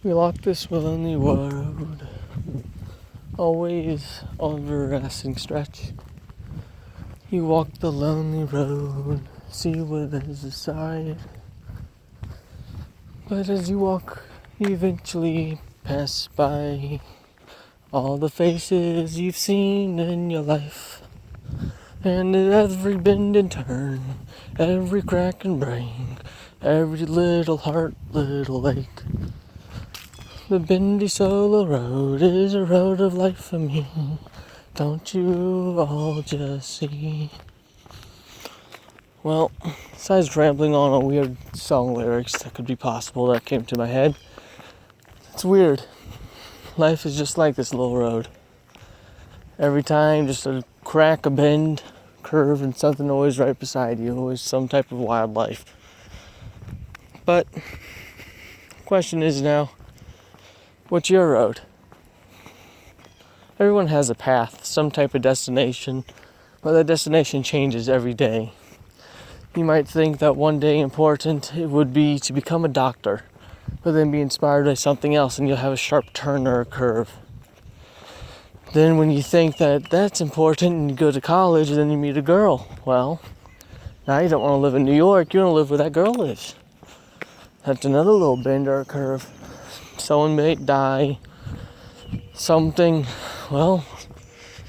We walk this lonely road, always on a everlasting stretch. You walk the lonely road, see what is aside. But as you walk, you eventually pass by all the faces you've seen in your life. And at every bend and turn, every crack and break, every little heart, little ache. The bendy solo road is a road of life for me. Don't you all just see? Well, besides rambling on weird song lyrics that could be possible that came to my head, it's weird. Life is just like this little road. Every time, just a crack, a bend, curve, and something always right beside you. Always some type of wildlife. But, the question is now, what's your road? Everyone has a path, some type of destination, but that destination changes every day. You might think that one day important it would be to become a doctor, but then be inspired by something else and you'll have a sharp turn or a curve. Then when you think that that's important and you go to college and then you meet a girl, well, now you don't want to live in New York, you want to live where that girl lives. That's another little bend or a curve. Someone may die. Something, well,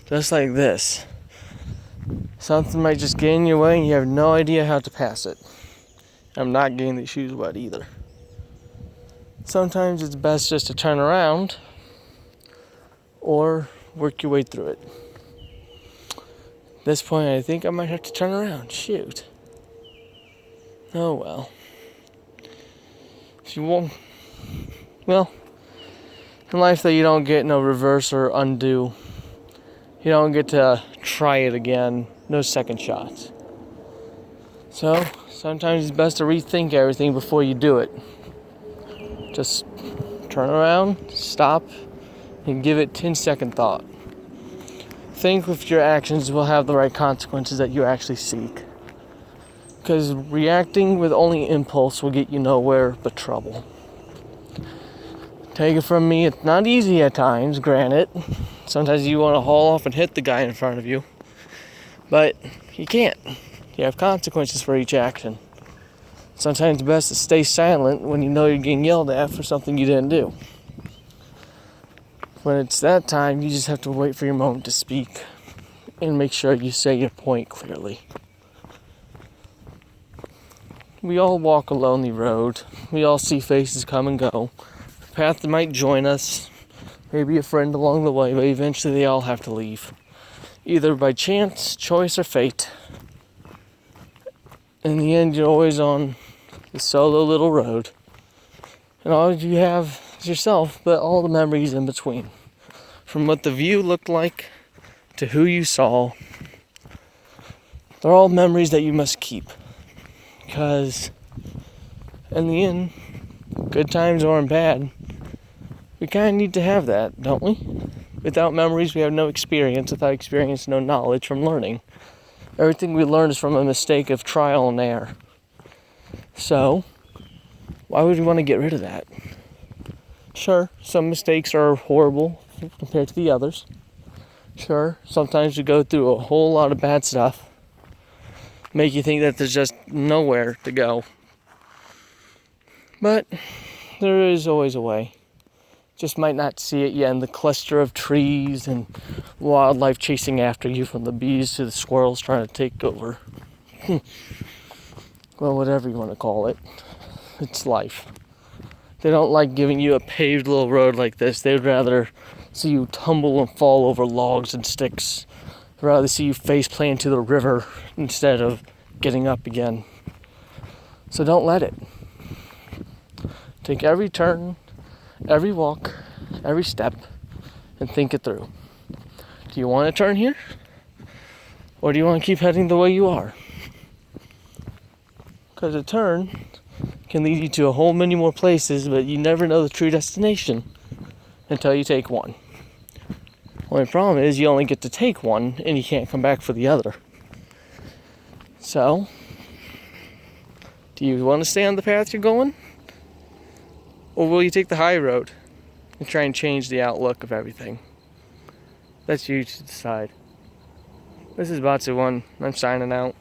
just like this. Something might just get in your way and you have no idea how to pass it. I'm not getting these shoes wet either. Sometimes it's best just to turn around or work your way through it. At this point, I think I might have to turn around. Shoot. Oh well. If you won't, well, in life that you don't get no reverse or undo. You don't get to try it again. No second shots. So, sometimes it's best to rethink everything before you do it. Just turn around, stop, and give it 10-second thought. Think if your actions will have the right consequences that you actually seek. Because reacting with only impulse will get you nowhere but trouble. Take it from me, it's not easy at times, granted. Sometimes you want to haul off and hit the guy in front of you. But you can't. You have consequences for each action. Sometimes it's best to stay silent when you know you're getting yelled at for something you didn't do. When it's that time, you just have to wait for your moment to speak and make sure you say your point clearly. We all walk a lonely road. We all see faces come and go. A path that might join us, maybe a friend along the way, but eventually they all have to leave. Either by chance, choice, or fate. In the end, you're always on the solo little road. And all you have is yourself, but all the memories in between. From what the view looked like to who you saw. They're all memories that you must keep. Because in the end, good times or bad, we kind of need to have that, don't we? Without memories, we have no experience. Without experience, no knowledge from learning. Everything we learn is from a mistake of trial and error. So, why would we want to get rid of that? Sure, some mistakes are horrible compared to the others. Sure, sometimes you go through a whole lot of bad stuff. Make you think that there's just nowhere to go. But there is always a way. Just might not see it yet in the cluster of trees and wildlife chasing after you, from the bees to the squirrels trying to take over. Well, whatever you want to call it. It's life. They don't like giving you a paved little road like this. They'd rather see you tumble and fall over logs and sticks. They'd rather see you face plant into the river instead of getting up again. So don't let it. Take every turn, every walk, every step, and think it through. Do you want to turn here? Or do you want to keep heading the way you are? Because a turn can lead you to a whole many more places, but you never know the true destination until you take one. Only problem is you only get to take one and you can't come back for the other. So, do you want to stay on the path you're going? Or will you take the high road and try and change the outlook of everything? That's you to decide. This is Batsu1. I'm signing out.